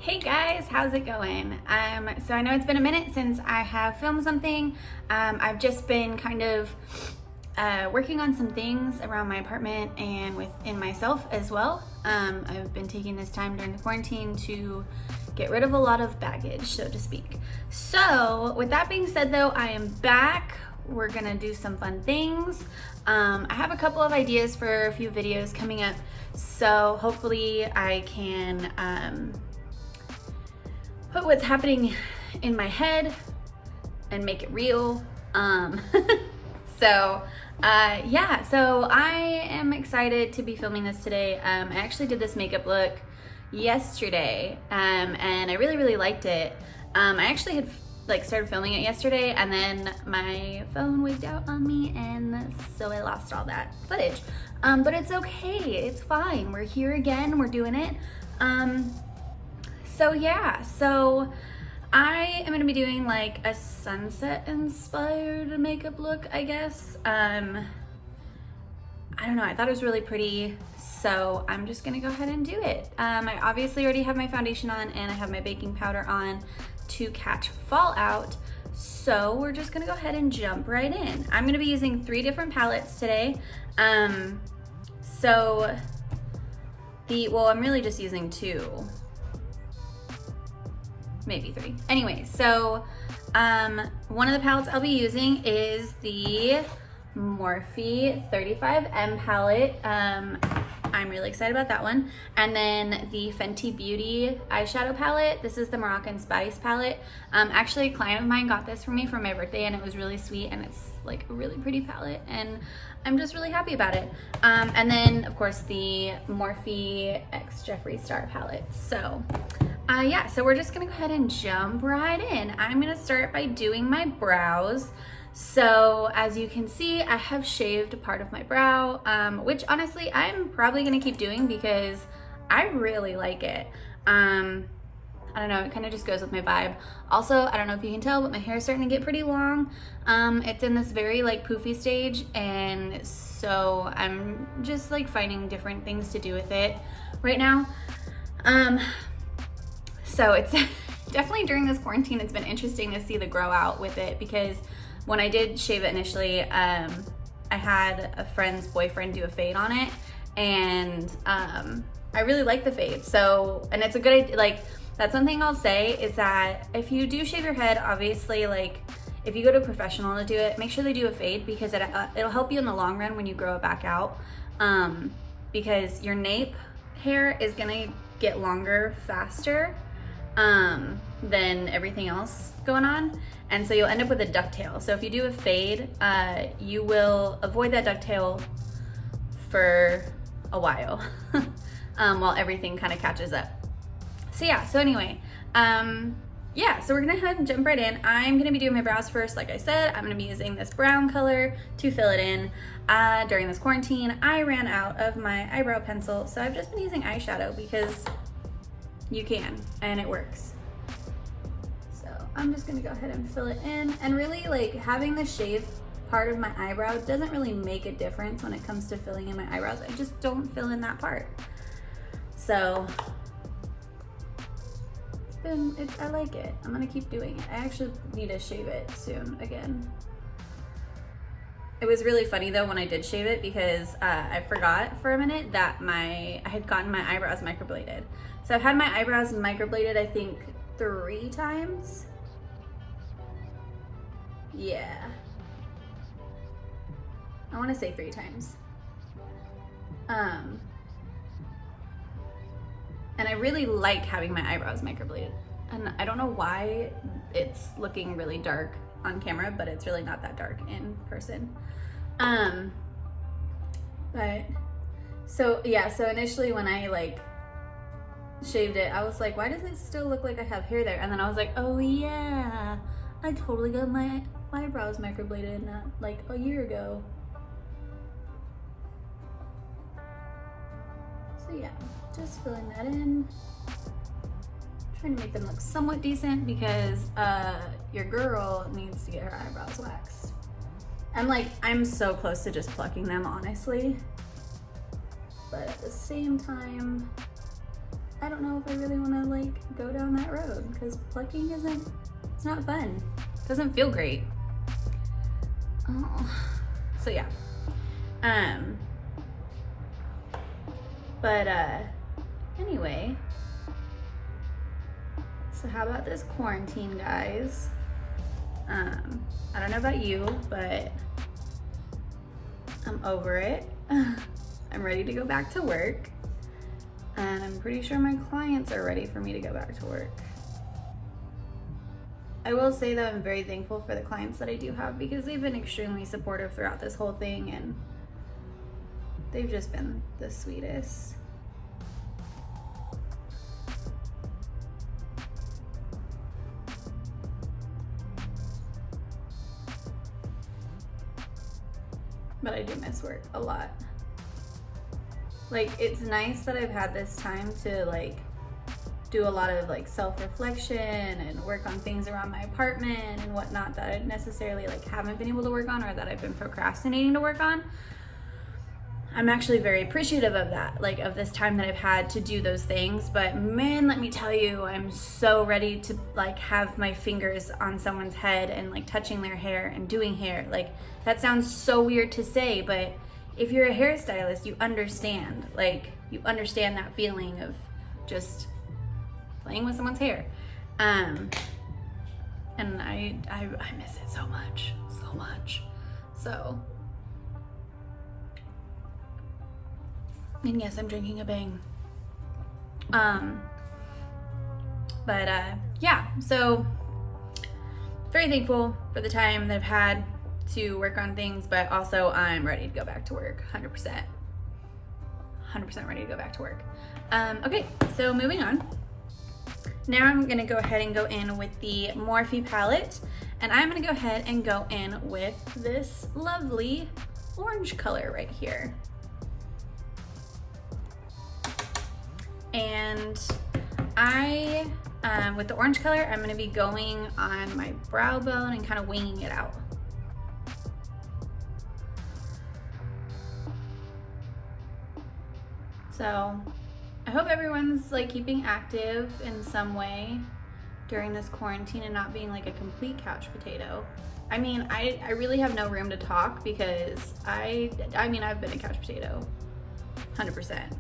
Hey guys, how's it going? So I know it's been a minute since I have filmed something. I've just been kind of working on some things around my apartment and within myself as well. I've been taking this time during the quarantine to get rid of a lot of baggage, so to speak. So with that being said though, I am back. We're gonna do some fun things. I have a couple of ideas for a few videos coming up, so hopefully I can put what's happening in my head and make it real. So I am excited to be filming this today. I actually did this makeup look yesterday, and I really liked it. I actually had started filming it yesterday, and then my phone wigged out on me, and so I lost all that footage. But it's okay, it's fine. We're here again, we're doing it. So I am gonna be doing like a sunset inspired makeup look, I guess. I don't know, I thought it was really pretty, so I'm just gonna go ahead and do it. I obviously already have my foundation on and I have my baking powder on to catch fallout, so we're just gonna go ahead and jump right in. I'm gonna be using 3 different palettes today. I'm really just using 2. Maybe 3. Anyway, so one of the palettes I'll be using is the Morphe 35M palette. I'm really excited about that one. And then the Fenty Beauty eyeshadow palette. This is the Moroccan Spice palette. Actually, a client of mine got this for me for my birthday, and it was really sweet, and it's like a really pretty palette, and I'm just really happy about it. And then, of course, the Morphe X Jeffree Star palette. So we're just gonna go ahead and jump right in. I'm gonna start by doing my brows. So as you can see, I have shaved part of my brow, which honestly I'm probably gonna keep doing because I really like it. I don't know, it kind of just goes with my vibe. Also, I don't know if you can tell, but my hair is starting to get pretty long. It's in this very like poofy stage, and so I'm just like finding different things to do with it right now. So it's definitely during this quarantine, it's been interesting to see the grow out with it, because when I did shave it initially, I had a friend's boyfriend do a fade on it, and I really like the fade. So, and it's a good idea. Like, that's one thing I'll say is that if you do shave your head, obviously, like if you go to a professional to do it, make sure they do a fade, because it'll help you in the long run when you grow it back out, because your nape hair is gonna get longer faster than everything else going on, and so you'll end up with a ducktail. So if you do a fade, you will avoid that ducktail for a while while everything kind of catches up. So anyway, so we're gonna head and jump right in. I'm gonna be doing my brows first. Like I said, I'm gonna be using this brown color to fill it in. During this quarantine, I ran out of my eyebrow pencil, so I've just been using eyeshadow because you can, and it works. So I'm just gonna go ahead and fill it in, and really, like, having the shave part of my eyebrow doesn't really make a difference when it comes to filling in my eyebrows. I just don't fill in that part. So I like it. I'm gonna keep doing it. I actually need to shave it soon again. It was really funny though when I did shave it, because I forgot for a minute that I had gotten my eyebrows microbladed. So I've had my eyebrows microbladed, I think 3 times. Yeah. I wanna say 3 times. And I really like having my eyebrows microbladed. And I don't know why it's looking really dark on camera, but it's really not that dark in person. So initially when I shaved it, I was like, why does it still look like I have hair there? And then I was like, oh yeah, I totally got my eyebrows microbladed not like a year ago. So yeah, just filling that in. Trying to make them look somewhat decent, because your girl needs to get her eyebrows waxed. I'm so close to just plucking them, honestly. But at the same time, I don't know if I really want to like go down that road because plucking it's not fun. It doesn't feel great. Oh, so yeah. But anyway, so how about this quarantine, guys? I don't know about you, but I'm over it. I'm ready to go back to work, and I'm pretty sure my clients are ready for me to go back to work. I will say that I'm very thankful for the clients that I do have because they've been extremely supportive throughout this whole thing, and they've just been the sweetest. But I do miss work a lot. Like, it's nice that I've had this time to like do a lot of like self-reflection and work on things around my apartment and whatnot that I necessarily like haven't been able to work on or that I've been procrastinating to work on. I'm actually very appreciative of that, like of this time that I've had to do those things. But man, let me tell you, I'm so ready to like have my fingers on someone's head and like touching their hair and doing hair. Like, that sounds so weird to say, but if you're a hairstylist, you understand. Like, you understand that feeling of just playing with someone's hair. And I miss it so much. So, and yes, I'm drinking a Bang. But yeah, so very thankful for the time that I've had to work on things, but also I'm ready to go back to work, 100% ready to go back to work. Okay, so moving on. Now I'm gonna go ahead and go in with the Morphe palette, and I'm gonna go ahead and go in with this lovely orange color right here. And with the orange color, I'm gonna be going on my brow bone and kind of winging it out. So I hope everyone's like keeping active in some way during this quarantine and not being like a complete couch potato. I mean, I really have no room to talk because I've been a couch potato, 100%.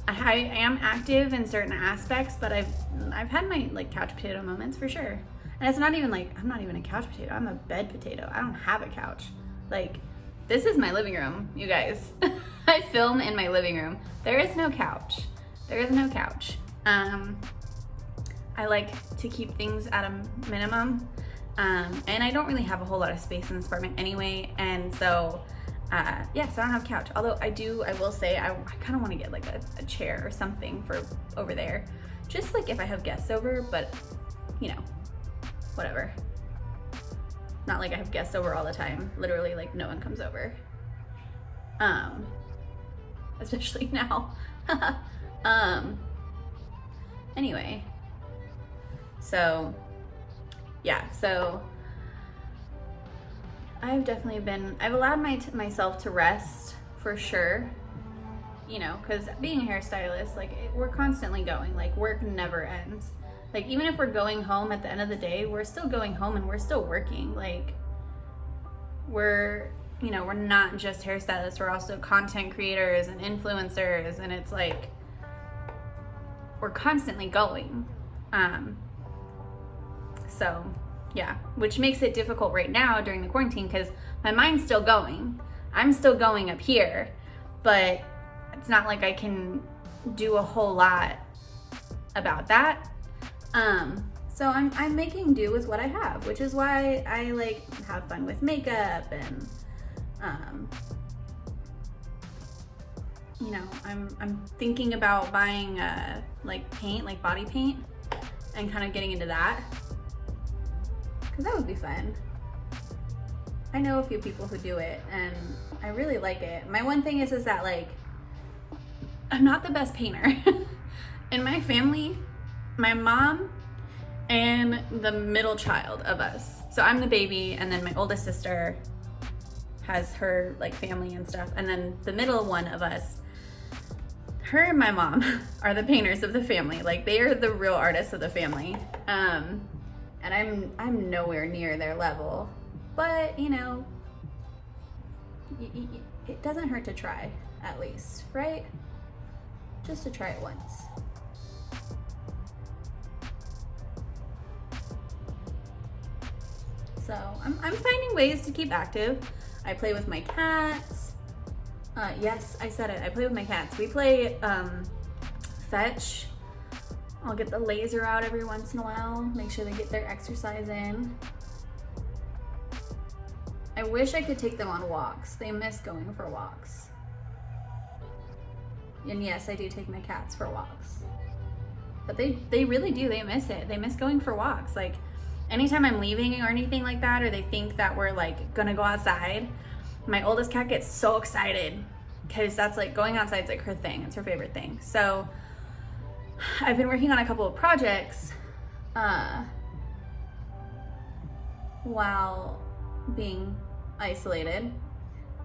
I am active in certain aspects, but I've had my like couch potato moments for sure. And it's not even like, I'm not even a couch potato, I'm a bed potato. I don't have a couch. Like, this is my living room, you guys. I film in my living room. There is no couch. I like to keep things at a minimum. And I don't really have a whole lot of space in this apartment anyway. And so, yeah, so I don't have a couch. Although I will say, I kind of want to get like a chair or something for over there. Just like if I have guests over, but you know, whatever. Not like I have guests over all the time. Literally, like, no one comes over. Especially now. Anyway. So, yeah. So, I've allowed myself to rest, for sure. You know, because being a hairstylist, like, we're constantly going. Like, work never ends. Like, even if we're going home at the end of the day, we're still going home and we're still working. Like, we're not just hairstylists, we're also content creators and influencers, and it's like, we're constantly going. So, yeah, which makes it difficult right now during the quarantine because my mind's still going. I'm still going up here, but it's not like I can do a whole lot about that. So I'm making do with what I have, which is why I like have fun with makeup and, you know, I'm thinking about buying, like paint, like body paint, and kind of getting into that, cause that would be fun. I know a few people who do it and I really like it. My one thing is that like, I'm not the best painter. In my family, my mom and the middle child of us. So I'm the baby, and then my oldest sister has her like family and stuff. And then the middle one of us, her and my mom are the painters of the family. Like, they are the real artists of the family. And I'm nowhere near their level, but you know, it doesn't hurt to try, at least, right? Just to try it once. So I'm finding ways to keep active. I play with my cats. Yes, I said it. I play with my cats. We play fetch. I'll get the laser out every once in a while, make sure they get their exercise in. I wish I could take them on walks. They miss going for walks. And yes, I do take my cats for walks. But they really do. They miss it. They miss going for walks. Like, anytime I'm leaving or anything like that, or they think that we're like gonna go outside, my oldest cat gets so excited because that's like, going outside's like her thing. It's her favorite thing. So I've been working on a couple of projects while being isolated.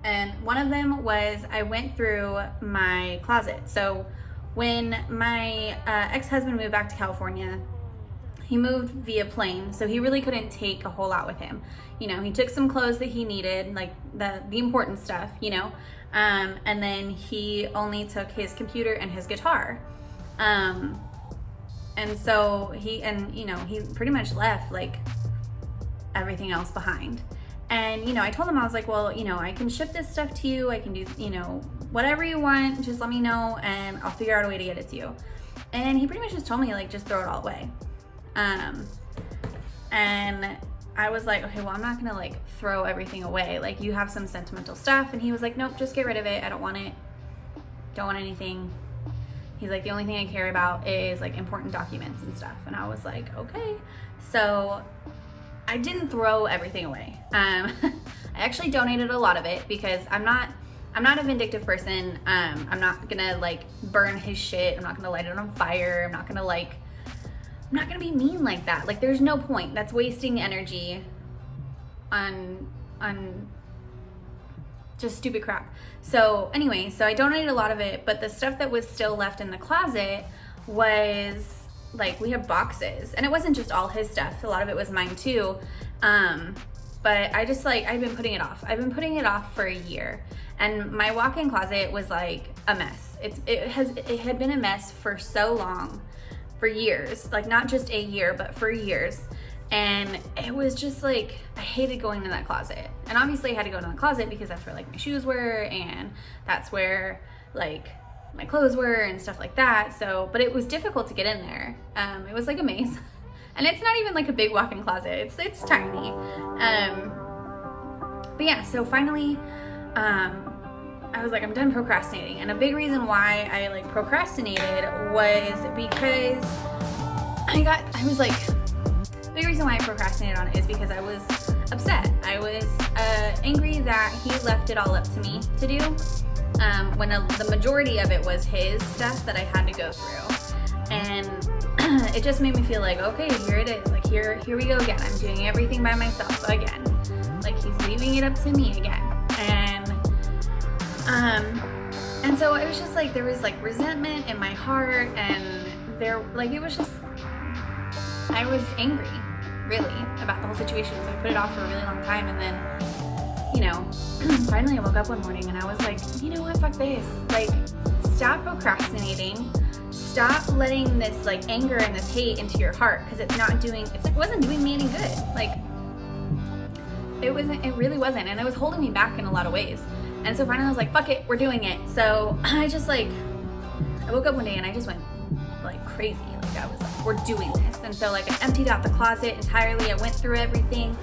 And one of them was, I went through my closet. So when my ex-husband moved back to California, he moved via plane, so he really couldn't take a whole lot with him. You know, he took some clothes that he needed, like the important stuff, you know, and then he only took his computer and his guitar. And so he pretty much left like everything else behind. And, you know, I told him, I was like, well, you know, I can ship this stuff to you. I can do, you know, whatever you want, just let me know and I'll figure out a way to get it to you. And he pretty much just told me, like, just throw it all away. And I was like, okay, well, I'm not gonna like throw everything away. Like, you have some sentimental stuff. And he was like, nope, just get rid of it. I don't want it. Don't want anything. He's like, the only thing I care about is like important documents and stuff. And I was like, okay. So I didn't throw everything away. I actually donated a lot of it because I'm not a vindictive person. I'm not gonna like burn his shit. I'm not gonna light it on fire. I'm not gonna be mean like that. Like, there's no point. That's wasting energy on just stupid crap. So anyway, so I donated a lot of it, but the stuff that was still left in the closet was like, we have boxes, and it wasn't just all his stuff. A lot of it was mine too. But I just like, I've been putting it off. I've been putting it off for a year, and my walk-in closet was like a mess. It had been a mess for so long. For years, like not just a year, but for years. And it was just like, I hated going in that closet. And obviously I had to go in the closet because that's where like my shoes were, and that's where like my clothes were and stuff like that. So, but it was difficult to get in there. It was like a maze. And it's not even like a big walk-in closet. It's tiny. But yeah, so finally, I was like, I'm done procrastinating. And a big reason why I like procrastinated was because big reason why I procrastinated on it is because I was upset. I was angry that he left it all up to me to do, when the majority of it was his stuff that I had to go through. And it just made me feel like, okay, here it is. Like, here we go again. I'm doing everything by myself again. Like, he's leaving it up to me again. And so it was just like, there was like resentment in my heart, and it was just, I was angry really about the whole situation. So I put it off for a really long time. And then, you know, finally I woke up one morning and I was like, you know what, fuck this. Like, stop procrastinating. Stop letting this like anger and this hate into your heart, because it wasn't doing me any good. Like, it really wasn't. And it was holding me back in a lot of ways. And so finally I was like, fuck it, we're doing it. So I woke up one day and I just went like crazy. Like, I was like, we're doing this. And so like, I emptied out the closet entirely. I went through everything.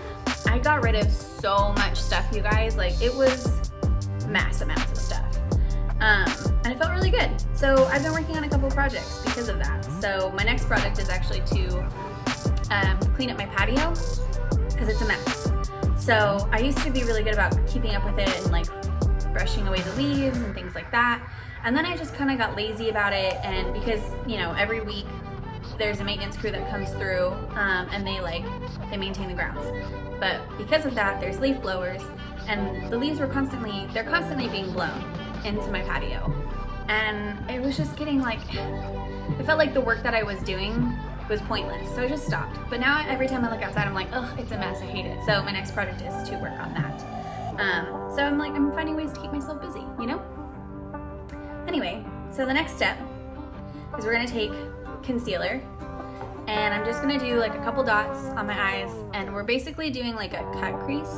I got rid of so much stuff, you guys. Like, it was mass amounts of stuff. And it felt really good. So I've been working on a couple of projects because of that. So my next project is actually to clean up my patio, because it's a mess. So I used to be really good about keeping up with it and like brushing away the leaves and things like that. And then I just kind of got lazy about it. And because, you know, every week there's a maintenance crew that comes through, and they maintain the grounds. But because of that, there's leaf blowers, and the leaves they're constantly being blown into my patio. and it was just getting like, it felt like the work that I was doing was pointless, so I just stopped. But now every time I look outside, I'm like, ugh, it's a mess, I hate it. So my next project is to work on that. So I'm like, I'm finding ways to keep myself busy, you know? Anyway, so the next step is we're gonna take concealer, and I'm just gonna do like a couple dots on my eyes, and we're basically doing like a cut crease.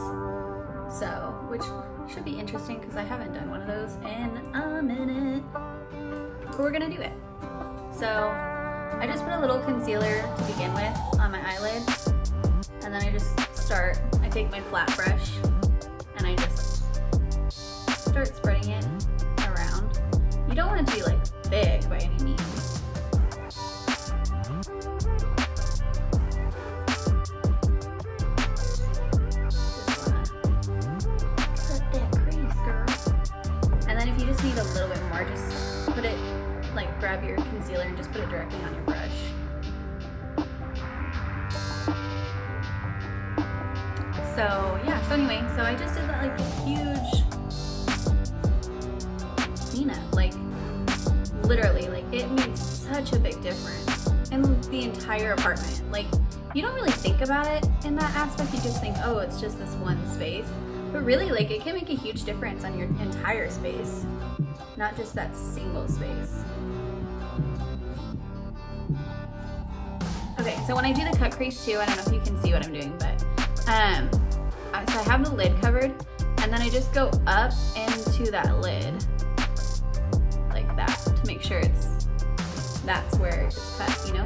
So, which should be interesting because I haven't done one of those in a minute. But we're gonna do it. So I just put a little concealer to begin with on my eyelid, and then I just start, I take my flat brush and I just start spreading it around. You don't want it to be like big by any means. If you just need a little bit more, just put it, like grab your concealer and just put it directly on your brush. So yeah, so anyway, so I just did that like huge cleanup, like literally, like it made such a big difference in the entire apartment. Like you don't really think about it in that aspect, you just think, oh, it's just this one space. But really, like, it can make a huge difference on your entire space, not just that single space. Okay, so when I do the cut crease too, I don't know if you can see what I'm doing, but so I have the lid covered, and then I just go up into that lid, like that, to make sure that's where it's cut, you know?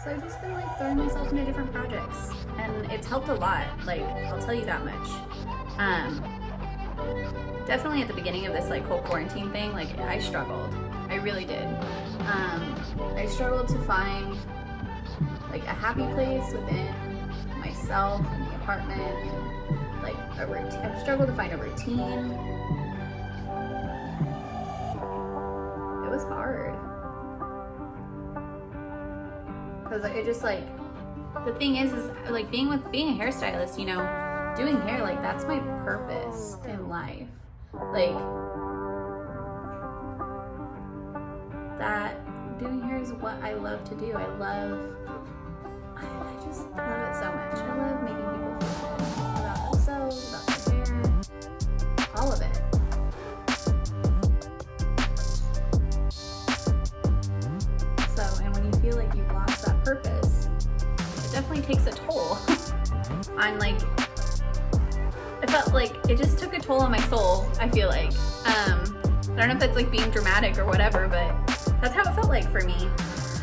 So I've just been like throwing myself into different projects, and it's helped a lot, like I'll tell you that much. Definitely at the beginning of this like whole quarantine thing, like I struggled, I really did. I struggled to find like a happy place within myself and the apartment, and like a routine. I struggled to find a routine. It was hard. Because it just like, the thing is like being a hairstylist, you know, doing hair, like that's my purpose in life. Like that, doing hair is what I love to do. I just love it so much. I love making people feel good about themselves, about their hair, all of it. So, and when you feel like you've lost that purpose, it definitely takes a toll on like, it felt like it just took a toll on my soul, I feel like. I don't know if that's like being dramatic or whatever, but that's how it felt like for me.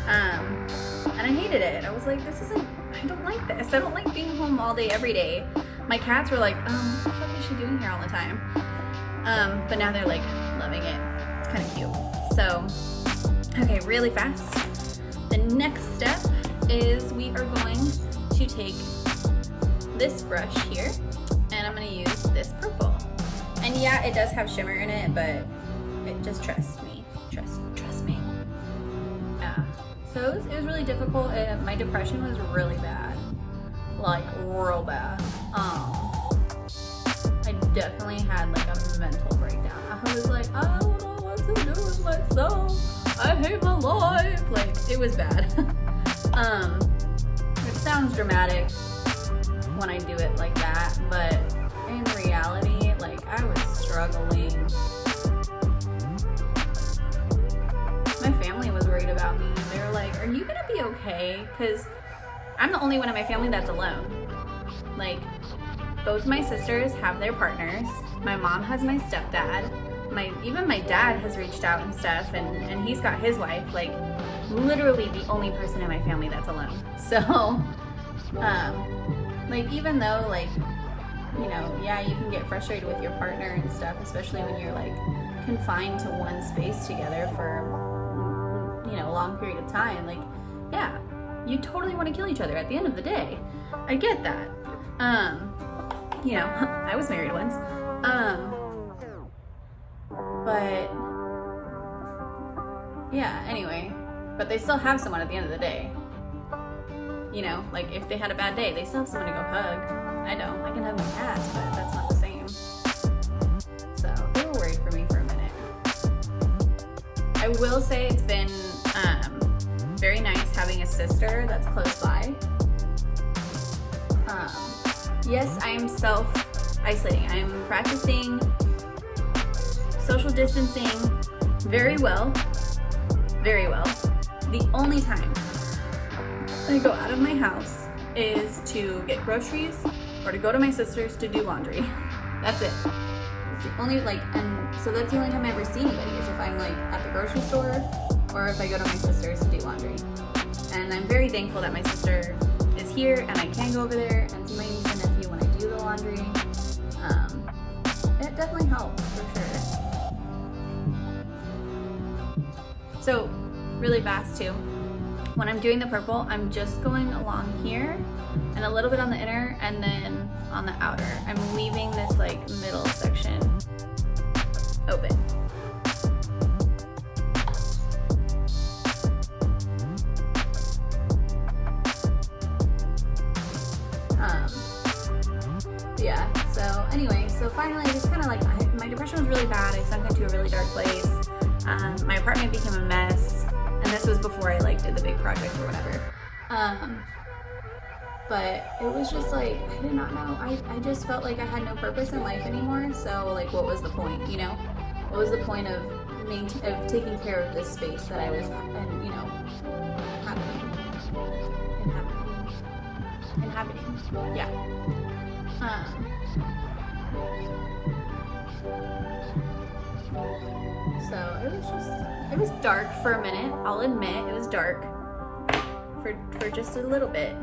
And I hated it. I was like, I don't like this. I don't like being home all day, every day. My cats were like, what the fuck is she doing here all the time? But now they're like loving it. It's kind of cute. So, okay, really fast. The next step is we are going to take this brush here, and I'm going to use this purple. And yeah, it does have shimmer in it, but just trust me. Trust me. Yeah. So it was really difficult. My depression was really bad. Like, real bad. I definitely had like a mental breakdown. I was like, I don't know what to do with myself. I hate my life. Like, it was bad. It sounds dramatic when I do it like that, but in reality, like, I was struggling. My family was worried about me. They were like, are you gonna be okay? Because I'm the only one in my family that's alone. Like, both my sisters have their partners. My mom has my stepdad. Even my dad has reached out and stuff, and he's got his wife. Like, literally the only person in my family that's alone. So, like, even though, like, you know, yeah, you can get frustrated with your partner and stuff, especially when you're like confined to one space together for, you know, a long period of time. Like, yeah, you totally want to kill each other at the end of the day. I get that. You know, I was married once. But yeah, anyway, but they still have someone at the end of the day. You know, like if they had a bad day, they still have someone to go hug. I know, I can hug my cats, but that's not the same. So they were worried for me for a minute. I will say it's been very nice having a sister that's close by. Yes, I am self-isolating. I'm practicing social distancing very well. Very well. The only time I go out of my house is to get groceries or to go to my sister's to do laundry. That's it. It's the only, and so that's the only time I ever see anybody is if I'm at the grocery store or if I go to my sister's to do laundry. And I'm very thankful that my sister is here and I can go over there and see my niece and nephew when I do the laundry. It definitely helps for sure. So really fast too. When I'm doing the purple, I'm just going along here and a little bit on the inner and then on the outer. I'm leaving this middle section open. Yeah, so anyway, so finally just kind of my depression was really bad. I sunk into a really dark place. My apartment became a mess. And this was before I did the big project or whatever. But it was just I did not know. I just felt like I had no purpose in life anymore. So what was the point, you know? What was the point of taking care of this space that I was inhabiting? Yeah. So it was dark for a minute. I'll admit it was dark for just a little bit.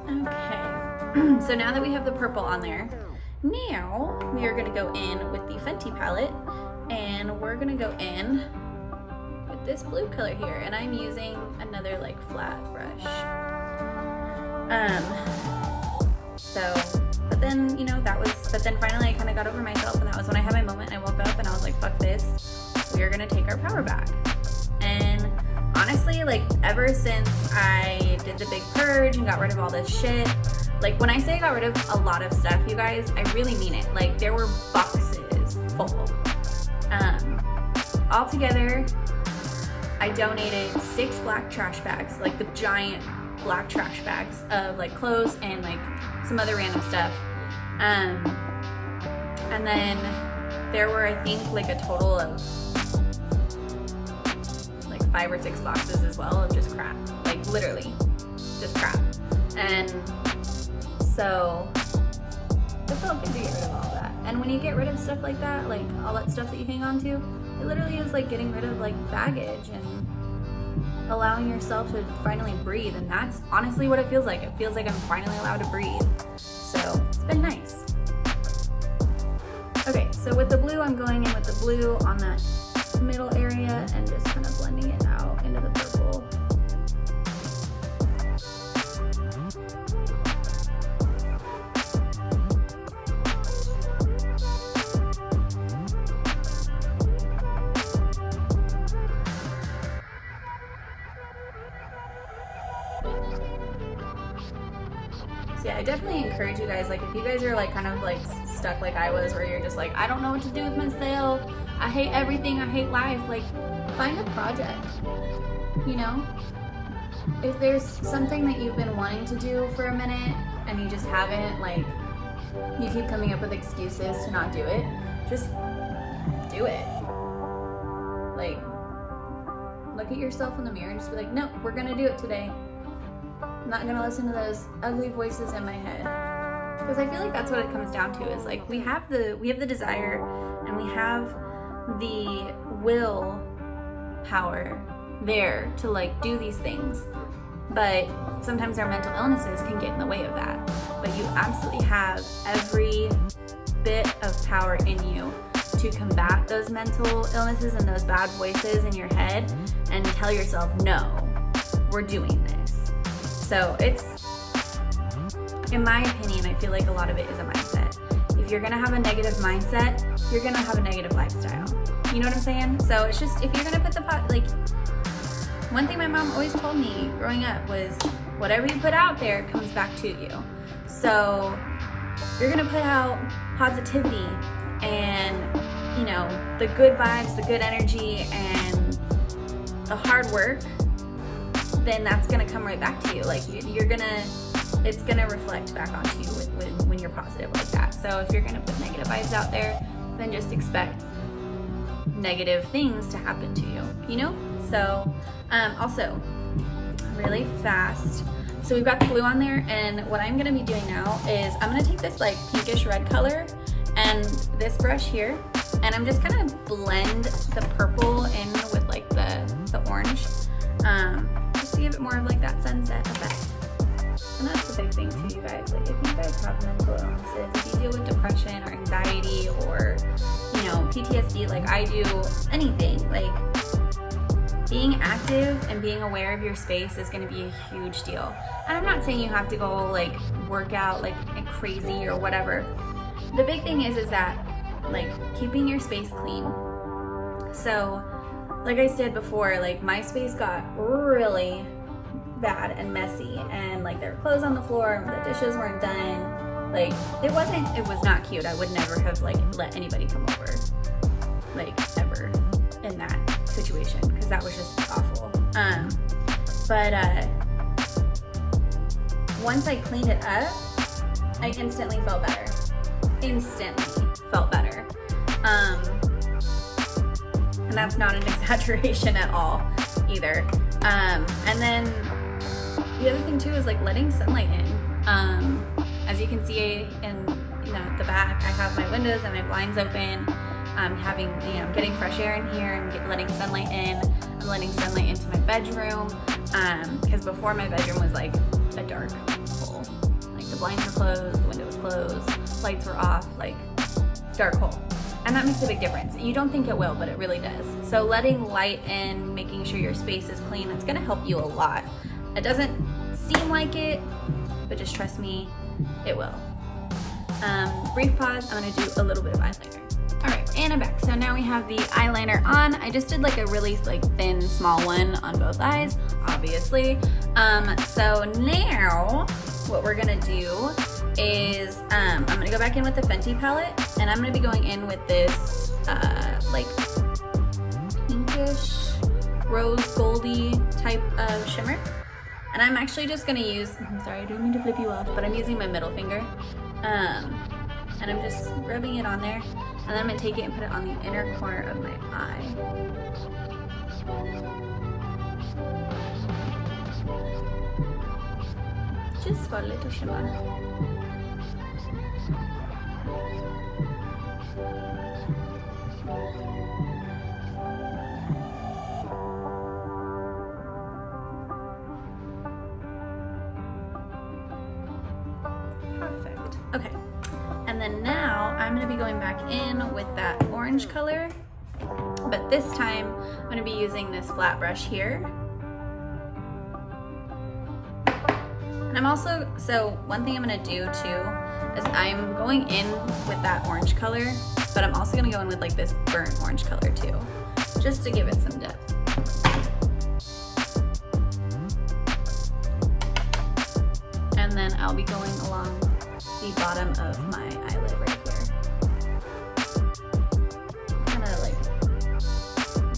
Okay, so now that we have the purple on there, now we are gonna go in with the Fenty palette and we're gonna go in with this blue color here, and I'm using another flat brush. But then, but then finally I kind of got over myself, and that was when I had my moment and I woke up and I was like, fuck this, we are gonna take our power back. And honestly, ever since I did the big purge and got rid of all this shit, when I say I got rid of a lot of stuff, you guys, I really mean it. There were boxes full. Altogether, I donated 6 black trash bags, the giant black trash bags of clothes and some other random stuff. And then there were, I think, a total of 5 or 6 boxes as well of just crap. Literally, just crap. And so it felt good to get rid of all that. And when you get rid of stuff like that, all that stuff that you hang on to, it literally is getting rid of baggage and allowing yourself to finally breathe. And that's honestly what it feels like. It feels like I'm finally allowed to breathe. So it's been nice. Okay, so with the blue, I'm going in with the blue on that middle area and just kind of blending it out into the purple. Yeah, I definitely encourage you guys, if you guys are kind of stuck like I was, where you're just I don't know what to do with myself, I hate everything, I hate life, find a project, you know? If there's something that you've been wanting to do for a minute and you just haven't, you keep coming up with excuses to not do it, just do it. Look at yourself in the mirror and just be no, we're gonna do it today. I'm not gonna listen to those ugly voices in my head, because I feel like that's what it comes down to is we have the desire and we have the will power there to do these things, but sometimes our mental illnesses can get in the way of that. But you absolutely have every bit of power in you to combat those mental illnesses and those bad voices in your head and tell yourself, no, we're doing this. So it's, in my opinion, I feel like a lot of it is a mindset. If you're gonna have a negative mindset, you're gonna have a negative lifestyle. You know what I'm saying? So it's just, if you're gonna put the like, one thing my mom always told me growing up was, whatever you put out there comes back to you. So if you're gonna put out positivity and, you know, the good vibes, the good energy, and the hard work, then that's gonna come right back to you. Like it's gonna reflect back onto you when you're positive like that. So if you're gonna put negative vibes out there, then just expect negative things to happen to you, you know? So also, really fast, so we've got the glue on there, and what I'm gonna be doing now is I'm gonna take this like pinkish red color and this brush here, and I'm just gonna blend the purple in with like the orange, just to give it more of like that sunset effect. And that's the big thing too, you guys. Like, if you guys have mental illnesses, if you deal with depression or anxiety or, you know, PTSD, like I do, anything, like being active and being aware of your space is going to be a huge deal. And I'm not saying you have to go like work out like crazy or whatever. The big thing is that like keeping your space clean. So like I said before, like my space got really bad and messy, and like there were clothes on the floor and the dishes weren't done. Like it was not cute. I would never have like let anybody come over like ever in that situation, because that was just awful. But once I cleaned it up, I instantly felt better. And that's not an exaggeration at all either. And then the other thing too is like letting sunlight in. As you can see in the back, I have my windows and my blinds open. I'm having, getting fresh air in here and letting sunlight in. I'm letting sunlight into my bedroom, because before my bedroom was like a dark hole. Like the blinds were closed, the window was closed, lights were off, like dark hole. And that makes a big difference. You don't think it will, but it really does. So letting light in, making sure your space is clean, that's gonna help you a lot. It doesn't seem like it, but just trust me, it will. Brief pause, I'm gonna do a little bit of eyeliner. All right, and I'm back. So now we have the eyeliner on. I just did like a really thin, small one on both eyes, obviously. So now what we're gonna do is I'm gonna go back in with the Fenty palette, and I'm gonna be going in with this like pinkish rose goldy type of shimmer. And I'm actually just gonna use, I'm sorry, I didn't mean to flip you off, but I'm using my middle finger. And I'm just rubbing it on there. And then I'm gonna take it and put it on the inner corner of my eye. Just for a little shimmer. Perfect. Okay. And then now I'm going to be going back in with that orange color, but this time I'm going to be using this flat brush here. And I'm also, so one thing I'm going to do too is I'm going in with that orange color, but I'm also going to go in with like this burnt orange color too, just to give it some depth. And then I'll be going along the bottom of my eyelid right here. Kind of like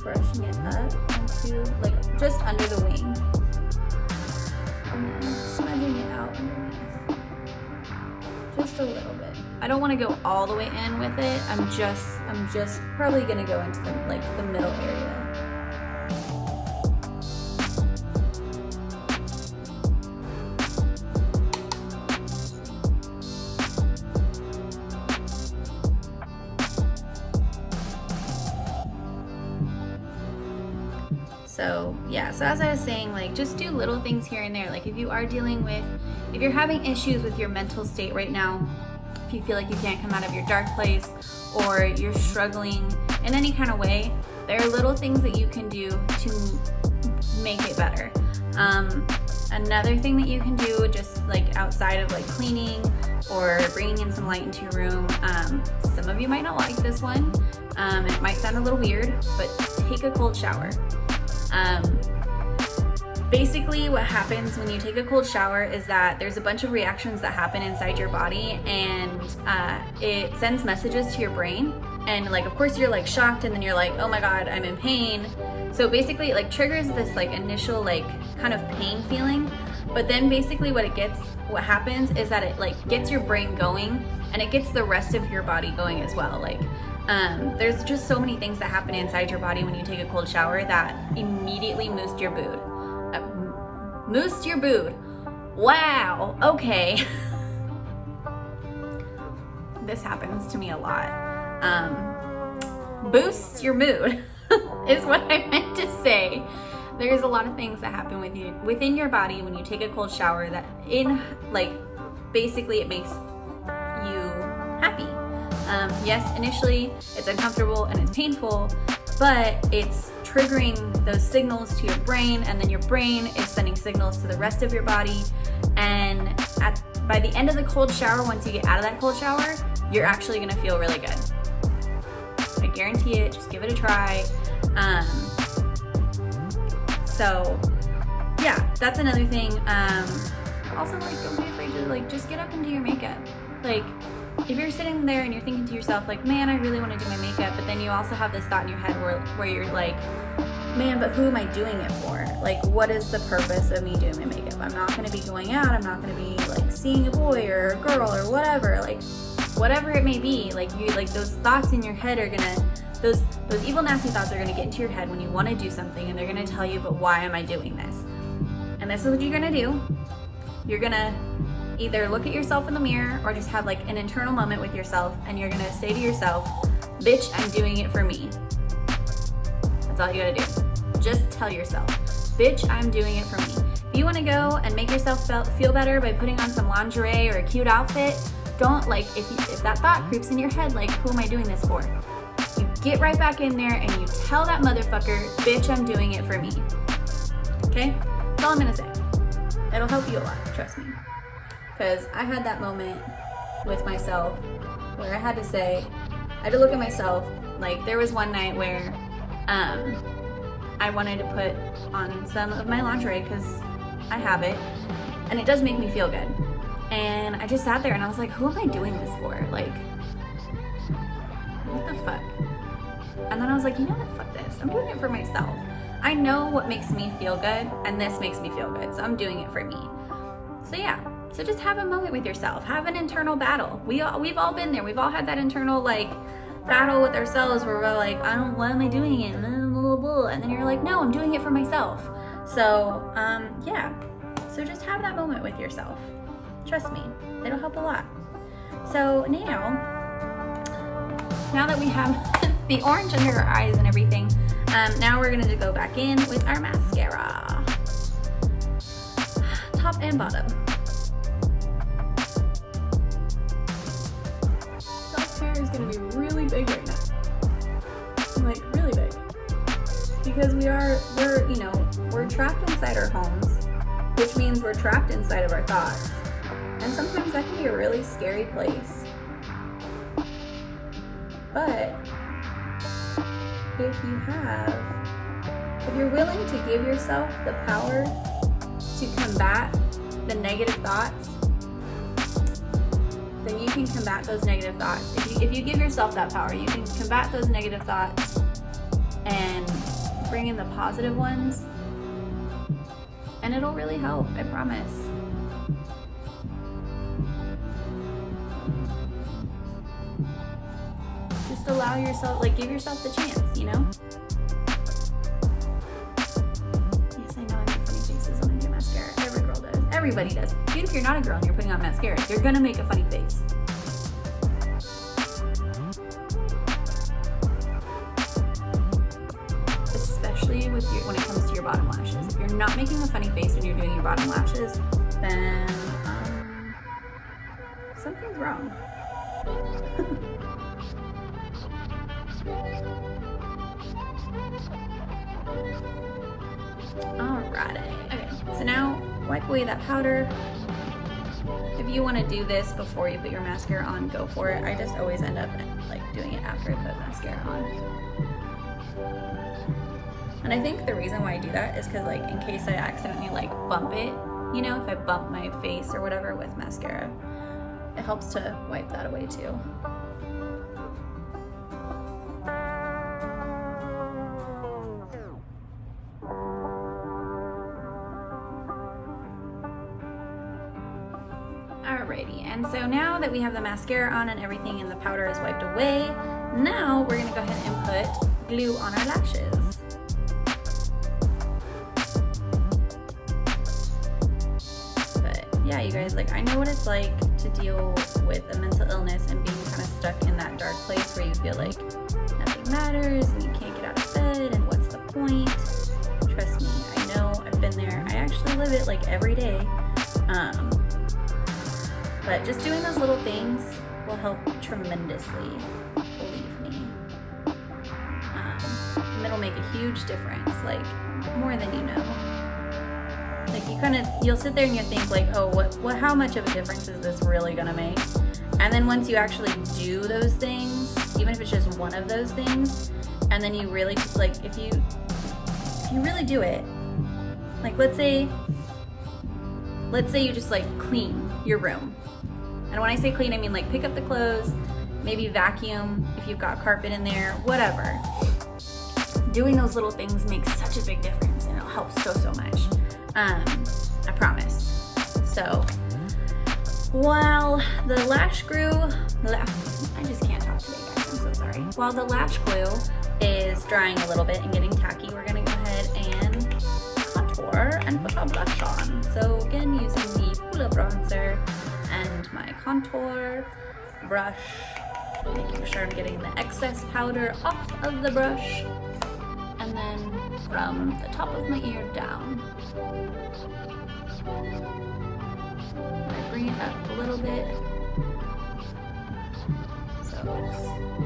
brushing it up into, like just under the wing. And then smudging it out underneath. Just a little bit. I don't want to go all the way in with it. I'm just probably gonna go into the middle area. So yeah, so as I was saying, like just do little things here and there. Like if you're having issues with your mental state right now, if you feel like you can't come out of your dark place or you're struggling in any kind of way, there are little things that you can do to make it better. Another thing that you can do, just like outside of like cleaning or bringing in some light into your room, some of you might not like this one, It might sound a little weird, but take a cold shower. Basically what happens when you take a cold shower is that there's a bunch of reactions that happen inside your body, and it sends messages to your brain, and like of course you're like shocked, and then you're like, oh my god, I'm in pain. So basically it like triggers this like initial like kind of pain feeling, but then basically what happens is that it like gets your brain going, and it gets the rest of your body going as well. Like there's just so many things that happen inside your body when you take a cold shower that immediately boost your mood. Boost your mood. Wow, okay. This happens to me a lot. Boost your mood is what I meant to say. There's a lot of things that happen within your body when you take a cold shower that basically it makes you happy. Yes, initially it's uncomfortable and it's painful, but it's triggering those signals to your brain, and then your brain is sending signals to the rest of your body, and by the end of the cold shower, once you get out of that cold shower, you're actually gonna feel really good. I guarantee it, just give it a try. So yeah, that's another thing. Also, like, don't be afraid to like just get up and do your makeup. Like, if you're sitting there and you're thinking to yourself like, man, I really want to do my makeup, but then you also have this thought in your head where you're like, man, but who am I doing it for? Like, what is the purpose of me doing my makeup? I'm not going to be going out. I'm not going to be like seeing a boy or a girl or whatever. Like, whatever it may be, like you, like those thoughts in your head are gonna, those evil nasty thoughts are gonna get into your head when you want to do something, and they're gonna tell you, but why am I doing this? And this is what you're gonna do. You're gonna either look at yourself in the mirror or just have like an internal moment with yourself, and you're gonna say to yourself, bitch, I'm doing it for me. That's all you gotta do. Just tell yourself, bitch, I'm doing it for me. If you wanna go and make yourself feel better by putting on some lingerie or a cute outfit, don't, like, if that thought creeps in your head, like, who am I doing this for? You get right back in there and you tell that motherfucker, bitch, I'm doing it for me. Okay? That's all I'm gonna say. It'll help you a lot, trust me. Because I had that moment with myself where I had to look at myself. Like, there was one night where I wanted to put on some of my lingerie because I have it, and it does make me feel good. And I just sat there and I was like, who am I doing this for? Like, what the fuck? And then I was like, you know what, fuck this. I'm doing it for myself. I know what makes me feel good, and this makes me feel good, so I'm doing it for me. So yeah, so just have a moment with yourself. Have an internal battle. We've all been there. We've all had that internal, like, battle with ourselves where we're like, why am I doing it? And then you're like, no, I'm doing it for myself. So, yeah. So just have that moment with yourself. Trust me, it'll help a lot. So now that we have the orange under our eyes and everything, now we're gonna go back in with our mascara. Top and bottom. Self-care is gonna be really big right now. Like, really big. Because we're trapped inside our homes, which means we're trapped inside of our thoughts. And sometimes that can be a really scary place. But if you're willing to give yourself the power to combat the negative thoughts, then you can combat those negative thoughts. If you give yourself that power, you can combat those negative thoughts and bring in the positive ones, and it'll really help, I promise. Just allow yourself, like, give yourself the chance, you know? Yes, I know I make funny faces when I do mascara. Every girl does. Everybody does. Even if you're not a girl and you're putting on mascara, you're gonna make a funny face. Especially when it comes to your bottom lashes. If you're not making a funny face when you're doing your bottom lashes, then something's wrong. Alrighty. Okay, so now wipe away that powder. If if you want to do this before you put your mascara on, go for it. I just always end up like doing it after I put mascara on. And I think the reason why I do that is because like in case I accidentally like bump it, you know, if I bump my face or whatever with mascara, it helps to wipe that away too. Alrighty, and so now that we have the mascara on and everything and the powder is wiped away, now we're gonna go ahead and put glue on our lashes. But yeah, you guys, like I know what it's like to deal with a mental illness and being kind of stuck in that dark place where you feel like nothing matters and you can't get out of bed and what's the point? Trust me, I know, I've been there. I actually live it like every day. But just doing those little things will help tremendously, believe me. And it'll make a huge difference, like more than you know. Like you'll sit there and you think like, oh, how much of a difference is this really gonna make? And then once you actually do those things, even if it's just one of those things, and then you really like, if you really do it, like let's say you just like clean your room. And when I say clean, I mean like pick up the clothes, maybe vacuum if you've got carpet in there, whatever. Doing those little things makes such a big difference and it'll help so much. I promise. So while the lash glue, I just can't talk today, guys, I'm so sorry. While the lash glue is drying a little bit and getting tacky, we're gonna go ahead and contour and put our blush on. So again, using the Hoola bronzer and my contour brush, making sure I'm getting the excess powder off of the brush, and then from the top of my ear down. I bring it up a little bit so it looks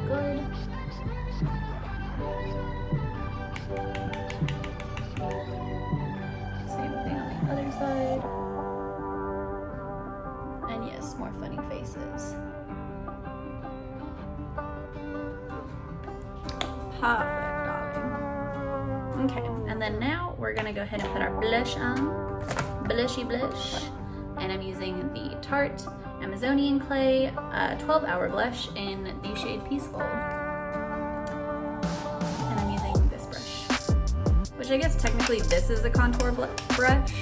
good. Same thing on the other side. And yes, more funny faces. Perfect, darling. Okay, and then now we're gonna go ahead and put our blush on. Blushy blush. And I'm using the Tarte Amazonian Clay 12-hour blush in the shade Peaceful. And I'm using this brush. Which I guess technically this is a contour brush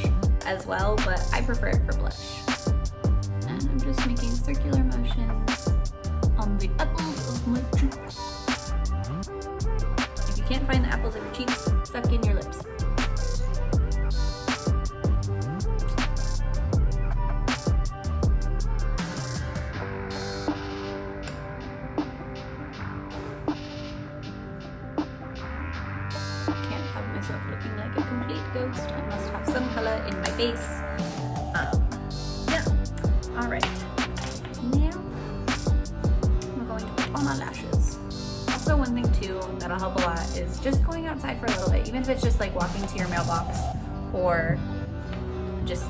as well, but I prefer it for blush. And I'm just making circular motions on the apples of my cheeks. If you can't find the apples of your cheeks, suck in your lips. Can't have myself looking like a complete ghost. I must have some color in my face. Alright, now we're going to put on our lashes. Also, one thing too that'll help a lot is just going outside for a little bit, even if it's just like walking to your mailbox or just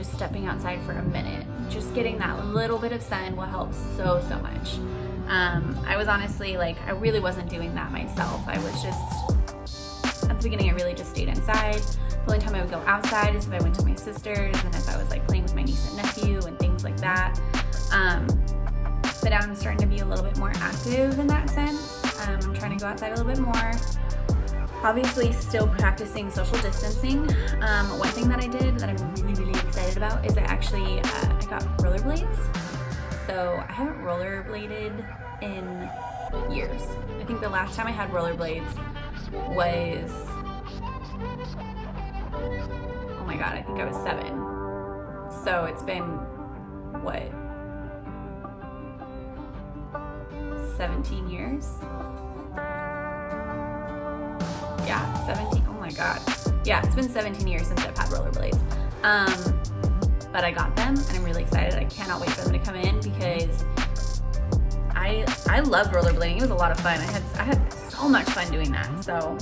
stepping outside for a minute. Just getting that little bit of sun will help so much. I was honestly like, I really wasn't doing that myself. I was just, at the beginning, I really just stayed inside. The only time I would go outside is if I went to my sister's and if I was like playing with my niece and nephew and things like that. But now I'm starting to be a little bit more active in that sense. I'm trying to go outside a little bit more. Obviously still practicing social distancing. One thing that I did that I'm really excited about is I got rollerblades. So I haven't rollerbladed in years. I think the last time I had rollerblades was, oh my god, I think I was 7. So it's been, what, 17 years? Yeah, 17, oh my god. Yeah, it's been 17 years since I've had rollerblades. But I got them and I'm really excited. I cannot wait for them to come in because I love rollerblading. It was a lot of fun. I had so much fun doing that. So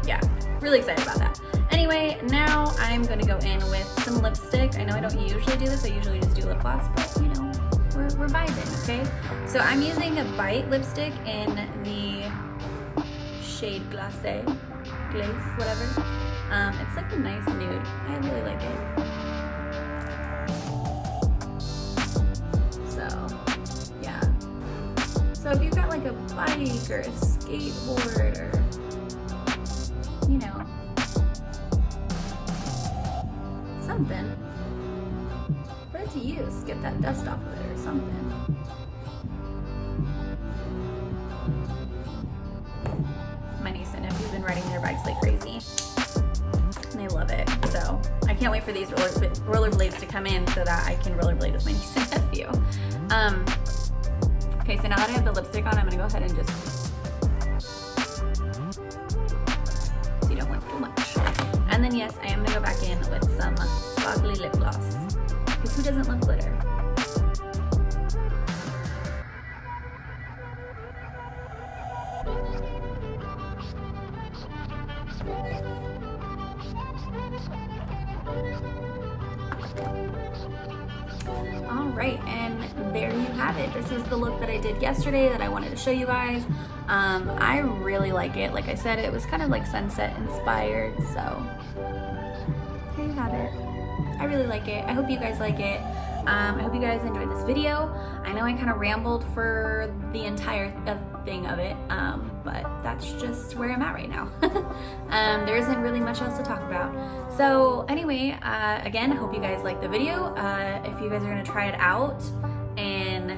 yeah, really excited about that. Anyway, now I I'm gonna go in with some lipstick. I know I don't usually do this, I usually just do lip gloss, but you know, we're vibing, okay? So I'm using a Bite lipstick in the shade Glace, whatever. It's like a nice nude. I really like it. So, yeah. So if you've got like a bike or a skateboard or, you know, something, put it to use. Get that dust off of it or something. My niece and nephew have been riding their bikes like crazy, and they love it. So I can't wait for these rollerblades to come in so that I can rollerblade with my niece and nephew. Okay, so now that I have the lipstick on, I'm gonna go ahead and just, so you don't want too much. And then yes, I am gonna go back in with some sparkly lip gloss, because who doesn't love glitter? Alright, and there you have it. This is the look that I did yesterday that I wanted to show you guys. I really like it. Like I said, it was kind of like sunset inspired, so here you have it. I really like it. I hope you guys like it. I hope you guys enjoyed this video. I know I kind of rambled for the entire thing of it, but that's just where I'm at right now. There isn't really much else to talk about. So anyway, again, I hope you guys like the video. If you guys are gonna try it out and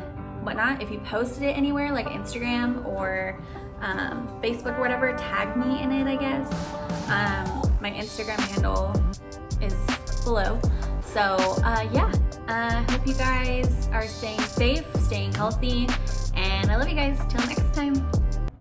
whatnot, if you posted it anywhere like Instagram or Facebook or whatever, tag me in it, I guess. My Instagram handle is below. So yeah, hope you guys are staying safe, staying healthy, and I love you guys. Till next time.